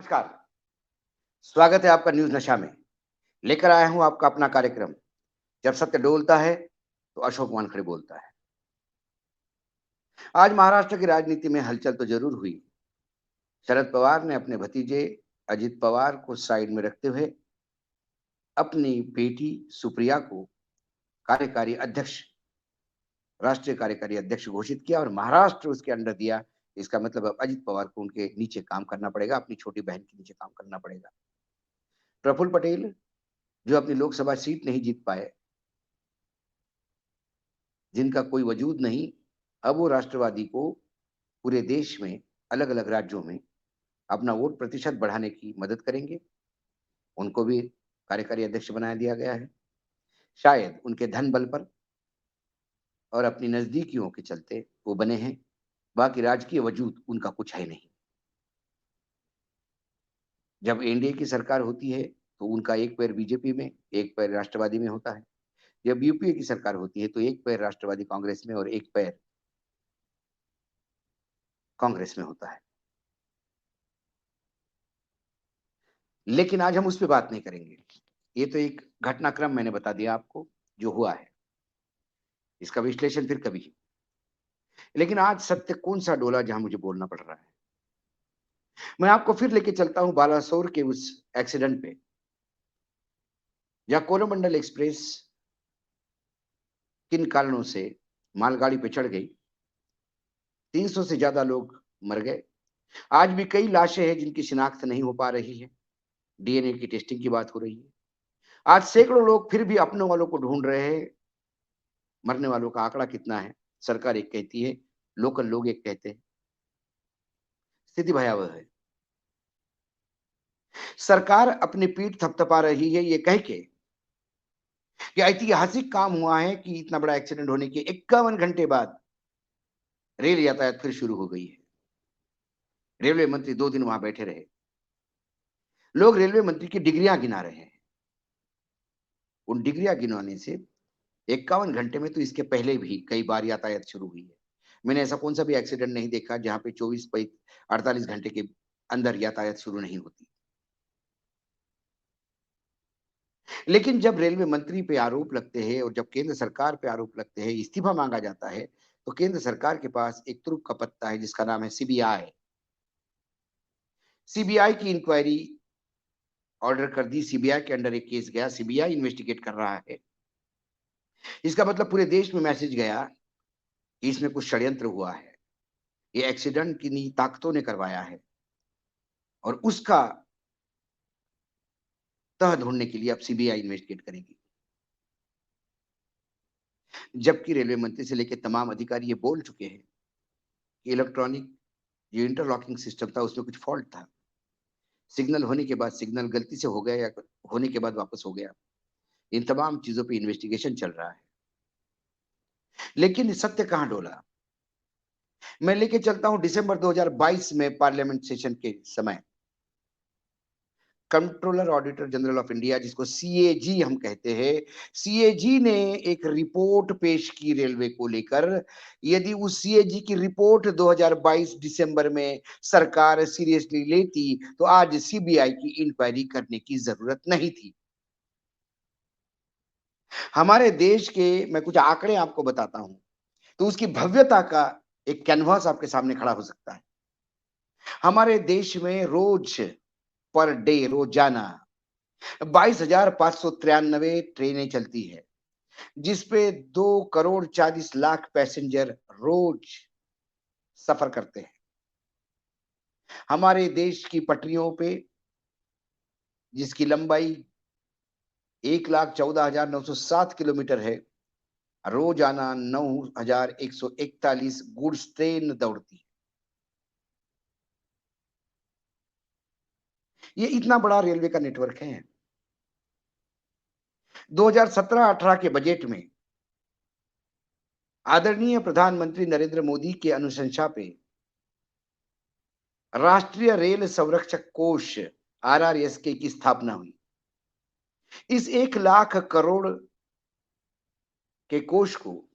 नमस्कार, स्वागत है आपका न्यूज़ नशा में। लेकर आया हूँ आपका अपना कार्यक्रम। जब सत्य डोलता है, तो अशोक वानखड़े बोलता है। आज महाराष्ट्र की राजनीति में हलचल तो ज़रूर हुई। शरद पवार ने अपने भतीजे अजित पवार को साइड में रखते हुए अपनी बेटी सुप्रिया को कार्यकारी अध्यक्ष राष्ट्रीय कार्यकारी अध्यक्ष घोषित किया और महाराष्ट्र उसके अंडर दिया। इसका मतलब अब अजित पवार को उनके नीचे काम करना पड़ेगा, अपनी छोटी बहन के नीचे काम करना पड़ेगा। प्रफुल्ल पटेल, जो अपनी लोकसभा सीट नहीं जीत पाए, जिनका कोई वजूद नहीं, अब वो राष्ट्रवादी को पूरे देश में अलग-अलग राज्यों में अपना वोट प्रतिशत बढ़ाने की मदद करेंगे। उनको भी कार्यकारी अध्यक्ष बना दिया गया है। शायद उनके धन बल पर और अपनी नज़दीकियों के चलते वो बने हैं, बाकी राजकीय वजूद उनका कुछ है नहीं। जब एनडीए की सरकार होती है, तो उनका एक पैर बीजेपी में, एक पैर राष्ट्रवादी में होता है। जब यूपीए की सरकार होती है, तो एक पैर राष्ट्रवादी कांग्रेस में और एक पैर कांग्रेस में होता है। लेकिन आज हम उस पे बात नहीं करेंगे। ये तो एक घटनाक्रम मैंने बता दिया आपको, जो हुआ है। इसका विश्लेषण फिर कभी। लेकिन आज सत्य कौन-सा डोला जहाँ मुझे बोलना पड़ रहा है। मैं आपको फिर लेके चलता हूँ बालासोर के उस एक्सीडेंट पे, जहाँ कोरोमंडल एक्सप्रेस किन कारणों से मालगाड़ी पे चढ़ गई। 300 से ज़्यादा लोग मर गए। आज भी कई लाशें हैं जिनकी शिनाख्त नहीं हो पा रही है। डीएनए की टेस्टिंग की बात हो रही है। आज सैकड़ों लोग फिर भी अपने वालों को ढूँढ रहे हैं। मरने वालों का आंकड़ा कितना है? सरकार एक कहती है, लोकल लोग एक कहते हैं। स्थिति भयावह है। सरकार अपनी पीठ थपथपा रही है ये कह के कि ऐतिहासिक काम हुआ है कि इतना बड़ा एक्सीडेंट होने के 51 घंटे बाद रेल यातायात फिर शुरू हो गई है। रेलवे मंत्री 2 दिन वहां बैठे रहे। लोग रेलवे मंत्री की डिग्रियां गिना रहे हैं। उन डिग्रियां गिनवाने से 51 घंटे में तो इसके पहले भी कई बार यातायात शुरू हुई है। मैंने ऐसा कौन सा भी एक्सीडेंट नहीं देखा जहां पे 48 घंटे के अंदर यातायात शुरू नहीं होती। लेकिन जब रेलवे मंत्री पे आरोप लगते हैं और जब केंद्र सरकार पे आरोप लगते हैं, इस्तीफा मांगा जाता है, तो केंद्र सरकार के पास एक तुरुप का पत्ता है जिसका नाम है सीबीआई। सीबीआई की इंक्वायरी ऑर्डर कर दी। सीबीआई के अंडर एक केस गया। सीबीआई इन्वेस्टिगेट कर रहा है। इसका मतलब पूरे देश में मैसेज गया कि इसमें कुछ षड्यंत्र हुआ है। ये एक्सीडेंट किन्हीं ताकतों ने करवाया है और उसका तह ढूंढने के लिए अब सीबीआई इन्वेस्टिगेट करेगी। जबकि रेलवे मंत्री से लेकर तमाम अधिकारी ये बोल चुके हैं कि इलेक्ट्रॉनिक जो इंटरलॉकिंग सिस्टम था उसमें कुछ फॉल्ट था। सिग्नल होने के बाद सिग्नल गलती से हो गया या होने के बाद वापस हो गया। इन तमाम चीजों पे इन्वेस्टिगेशन चल रहा है। लेकिन सत्य कहां डोला? मैं लेके चलता हूं दिसंबर 2022 में पार्लियामेंट सेशन के समय controller auditor general of India, जिसको सीएजी हम कहते हैं, सीएजी ने एक रिपोर्ट पेश की रेलवे को लेकर। यदि उस सीएजी की रिपोर्ट 2022 दिसंबर में सरकार सीरियसली लेती, तो आज सीबीआई की इंक्वायरी करने की जरूरत नहीं थी। हमारे देश के मैं कुछ आंकड़े आपको बताता हूं, तो उसकी भव्यता का एक कैनवास आपके सामने खड़ा हो सकता है। हमारे देश में रोज पर डे रोजाना 22,593 ट्रेनें चलती है, जिसपे 2,40,40,00,000 पैसेंजर रोज सफर करते हैं। हमारे देश की पटरियों पे, जिसकी लंबाई 1,14,907 किलोमीटर है, रोजाना 9,141 गुड्स ट्रेन दौड़ती है। ये इतना बड़ा रेलवे का नेटवर्क है। 2017-18 के बजट में आदरणीय प्रधानमंत्री नरेंद्र मोदी की अनुशंसा पे राष्ट्रीय रेल संरक्षक कोष आरआरएसके की स्थापना हुई। इस 1,00,000 करोड़ के कोष को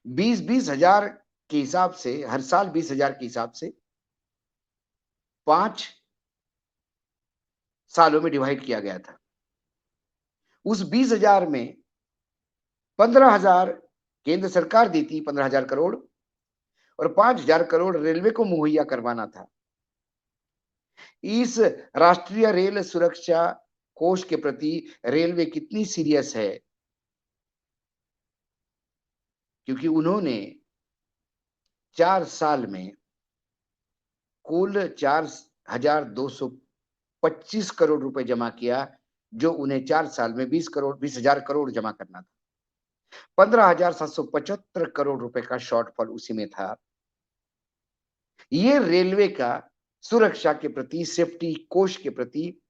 20-20 हजार के हिसाब से, हर साल 20 हजार के हिसाब से 5 सालों में डिवाइड किया गया था। उस 20,000 में 15,000 केंद्र सरकार देती, 15,000 करोड़, और 5,000 करोड़ रेलवे को मुहैया करवाना था। इस राष्ट्रीय रेल सुरक्षा कोष के प्रति रेलवे कितनी सीरियस है, क्योंकि उन्होंने 4 साल में कुल 4,225 करोड़ रुपए जमा किया, जो उन्हें 4 साल में 20,000 करोड़ जमा करना था। 15,775 करोड़ रुपए का शॉर्टफॉल उसी में था। ये रेलवे का सुरक्षा के प्रति, सेफ्टी कोष के प्रति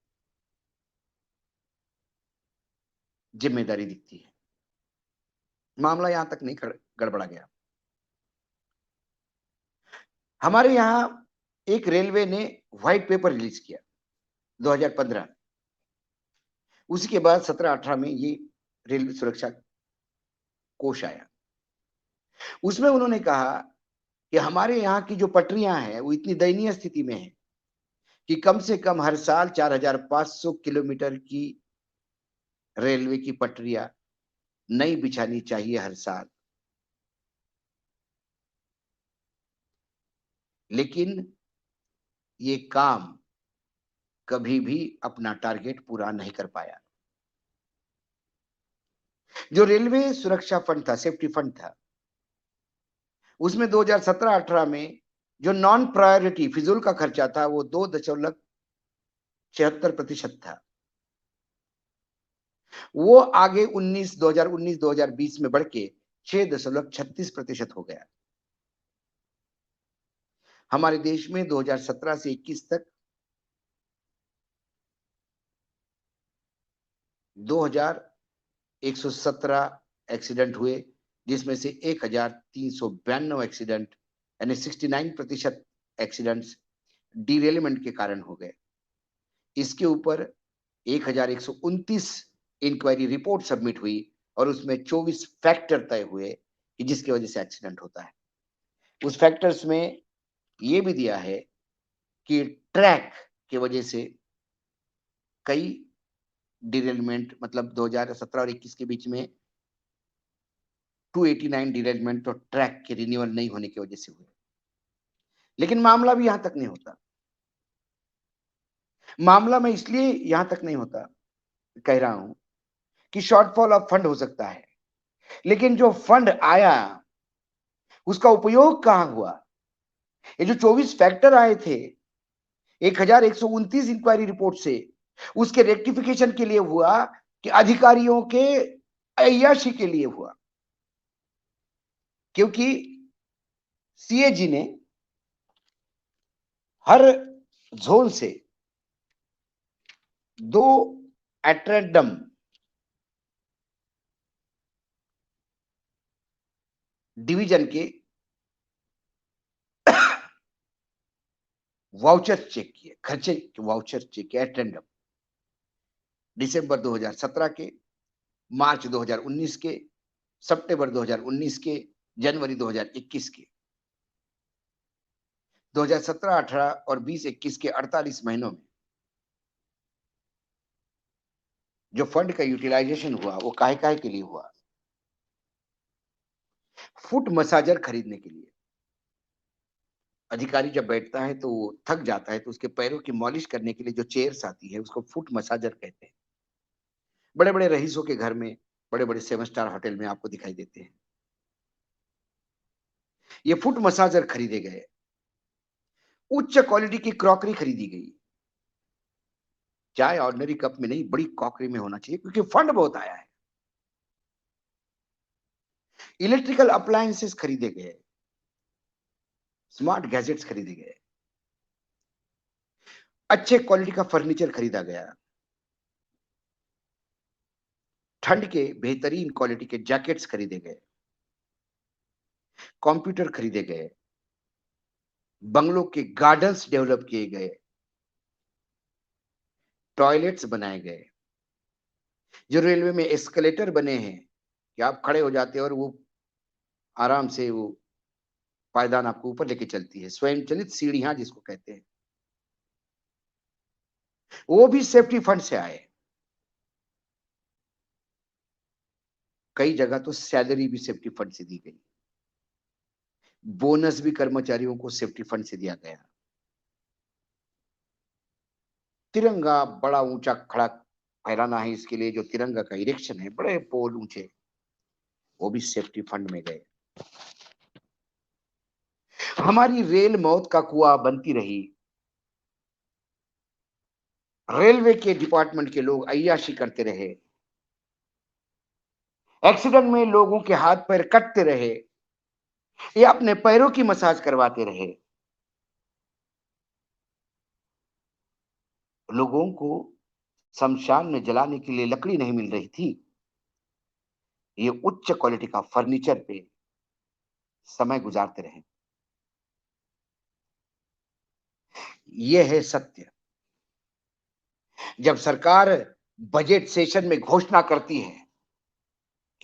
जिम्मेदारी दिखती है। मामला यहां तक नहीं गड़बड़ा गया। हमारे यहां एक रेलवे ने व्हाइट पेपर रिलीज किया 2015। उसी के बाद 17-18 में ये रेलवे सुरक्षा कोष आया। उसमें उन्होंने कहा कि हमारे यहाँ की जो पटरियां हैं वो इतनी दयनीय स्थिति में है कि कम से कम हर साल 4,500 किलोमीटर की रेलवे की पटरियां नई बिछानी चाहिए हर साल। लेकिन ये काम कभी भी अपना टारगेट पूरा नहीं कर पाया। जो रेलवे सुरक्षा फंड था, सेफ्टी फंड था, उसमें 2017-18 में जो नॉन प्रायोरिटी फिजूल का खर्चा था वो 2.76% था। वो आगे 2019-2020 में बढ़ के 6.36% हो गया। हमारे देश में 2017 से 21 तक 2,117 एक्सीडेंट हुए, जिसमें से 1,392 एक्सीडेंट यानी 69% एक्सीडेंट्स डिरेलमेंट के कारण हो गए। इसके ऊपर 1,129 इंक्वायरी रिपोर्ट सबमिट हुई और उसमें 24 फैक्टर तय हुए कि जिसकी वजह से एक्सीडेंट होता है। उस फैक्टर्स में ये भी दिया है कि ट्रैक की वजह से कई डिरेलमेंट, मतलब 2017 और 21 के बीच में 289 डिरेलमेंट तो ट्रैक के रिन्यूअल नहीं होने की वजह से हुए। लेकिन मामला भी यहां तक नहीं होता। मामला में इसलिए यहां तक नहीं होता कह रहा हूं कि शॉर्टफॉल ऑफ फंड हो सकता है, लेकिन जो फंड आया उसका उपयोग कहां हुआ? ये जो 24 फैक्टर आए थे 1,129 इंक्वायरी रिपोर्ट से, उसके रेक्टिफिकेशन के लिए हुआ कि अधिकारियों के अय्याशी के लिए हुआ? क्योंकि सीएजी ने हर जोन से 2 एट्रेडम डिवीजन के वाउचर चेक किए, खर्चे के वाउचर चेक किए एट्रेंडम। दिसंबर 2017 के, मार्च 2019 के, सितंबर 2019 के, जनवरी 2021 के। 2017-18 और 20-21 के 48 महीनों में जो फंड का यूटिलाइजेशन हुआ वो काहे काहे के लिए हुआ? फुट मसाजर खरीदने के लिए। अधिकारी जब बैठता है तो वो थक जाता है, तो उसके पैरों की मालिश करने के लिए जो चेयर्स आती है उसको फुट मसाजर कहते हैं। बड़े बड़े रईसों के घर में, बड़े बड़े 7 स्टार होटल में आपको दिखाई देते हैं। ये फुट मसाजर खरीदे गए। उच्च क्वालिटी की क्रॉकरी खरीदी गई। चाय ऑर्डिनरी कप में नहीं, बड़ी क्रॉकरी में होना चाहिए, क्योंकि फंड बहुत आया है। इलेक्ट्रिकल अप्लायंसेस खरीदे गए, स्मार्ट गैजेट्स खरीदे गए, अच्छे क्वालिटी का फर्नीचर खरीदा गया, ठंड के बेहतरीन क्वालिटी के जैकेट्स खरीदे गए, कंप्यूटर खरीदे गए, बंगलों के गार्डन्स डेवलप किए गए, टॉयलेट्स बनाए गए। जो रेलवे में एस्केलेटर बने हैं कि आप खड़े हो जाते हैं और वो आराम से वो पायदान आपको ऊपर लेके चलती है, स्वयं चलित सीढ़ियां जिसको कहते हैं। वो भी सेफ्टी फंड से आए। कई जगह तो सैलरी भी सेफ्टी फंड से दी गई, बोनस भी कर्मचारियों को सेफ्टी फंड से दिया गया। तिरंगा बड़ा ऊंचा खड़ा फहराना है, इसके लिए जो तिरंगा का इरेक्शन है, बड़े पोल ऊंचे, वो भी सेफ्टी फंड में गए। हमारी रेल मौत का कुआं बनती रही। रेलवे के डिपार्टमेंट के लोग अय्याशी करते रहे, एक्सीडेंट में लोगों के हाथ पैर कटते रहे या अपने पैरों की मसाज करवाते रहे। लोगों को शमशान में जलाने के लिए लकड़ी नहीं मिल रही थी, ये उच्च क्वालिटी का फर्नीचर पे समय गुजारते रहे। यह है सत्य। जब सरकार बजट सेशन में घोषणा करती है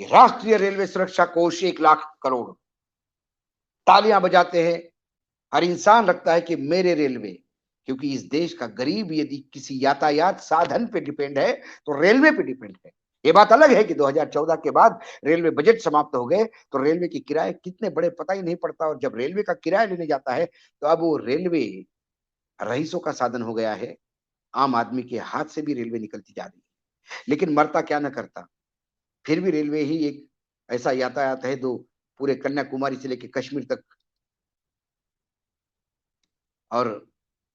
कि राष्ट्रीय रेलवे सुरक्षा कोष 1,00,000 करोड़, तालियां बजाते हैं। हर इंसान रखता है कि मेरे रेलवे, क्योंकि इस देश का गरीब यदि किसी यातायात साधन पे डिपेंड है तो रेलवे पे डिपेंड है। ये बात अलग है कि 2014 के बाद रेलवे बजट समाप्त हो गए तो रेलवे के किराए कितने बड़े पता ही नहीं पड़ता, और जब रेलवे का किराया लेने जाता है तो अब वो रेलवे रईसों का साधन हो गया है। आम आदमी के हाथ से भी रेलवे निकलती जा रही है, लेकिन मरता क्या न करता, फिर भी रेलवे ही एक ऐसा यातायात है जो पूरे कन्याकुमारी से लेकर कश्मीर तक और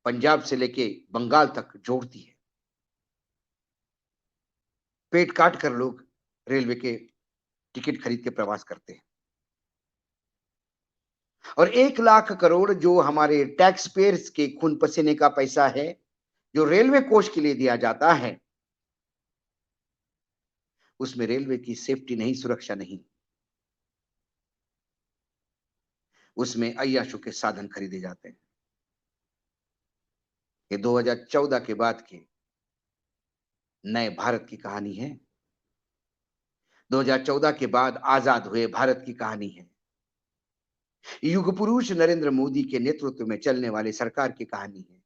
पंजाब से लेके बंगाल तक जोड़ती है। पेट काट कर लोग रेलवे के टिकट खरीद के प्रवास करते हैं, और 1,00,000 करोड़ जो हमारे टैक्स पेयर्स के खून पसीने का पैसा है, जो रेलवे कोष के लिए दिया जाता है, उसमें रेलवे की सेफ्टी नहीं, सुरक्षा नहीं, उसमें अय्याशों के साधन खरीदे जाते हैं। ये 2014 के बाद के नए भारत की कहानी है। 2014 के बाद आजाद हुए भारत की कहानी है। युग पुरुष नरेंद्र मोदी के नेतृत्व में चलने वाली सरकार की कहानी है।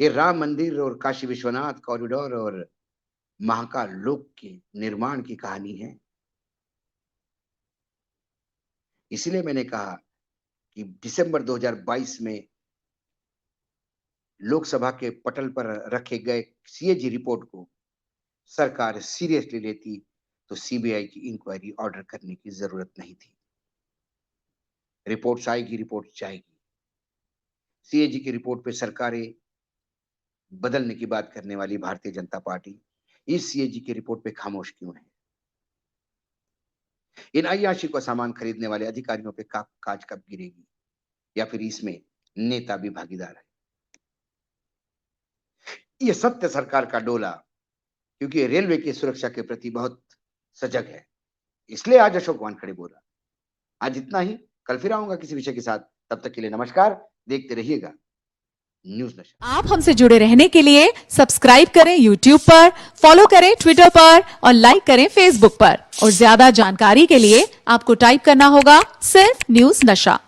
ये राम मंदिर और काशी विश्वनाथ कॉरिडोर और महाकाल लोक के निर्माण की कहानी है। इसलिए मैंने कहा कि दिसंबर 2022 में लोकसभा के पटल पर रखे गए सीएजी रिपोर्ट को सरकार सीरियसली लेती तो सीबीआई की इंक्वायरी ऑर्डर करने की जरूरत नहीं थी। रिपोर्ट आएगी, रिपोर्ट जाएगी। सीएजी की रिपोर्ट पे सरकारें बदलने की बात करने वाली भारतीय जनता पार्टी इस सीएजी की रिपोर्ट पे खामोश क्यों है? इन अय्याशी को सामान खरीदने वाले अधिकारियों पे काज कब गिरेगी, या फिर इसमें नेता भी भागीदार है? ये सत्य सरकार का डोला, क्योंकि रेलवे की सुरक्षा के प्रति बहुत सजग है, इसलिए आज अशोक वानखेड़े बोला। आज इतना ही, कल फिर आऊंगा किसी विषय के साथ। तब तक के लिए नमस्कार, देखते रहिएगा न्यूज़ नशा। आप हमसे जुड़े रहने के लिए सब्सक्राइब करें YouTube पर, फॉलो करें Twitter पर और लाइक करें Facebook पर। और ज्यादा जानकारी के लिए आपको टाइप करना होगा सिर्फ न्यूज़ नशा।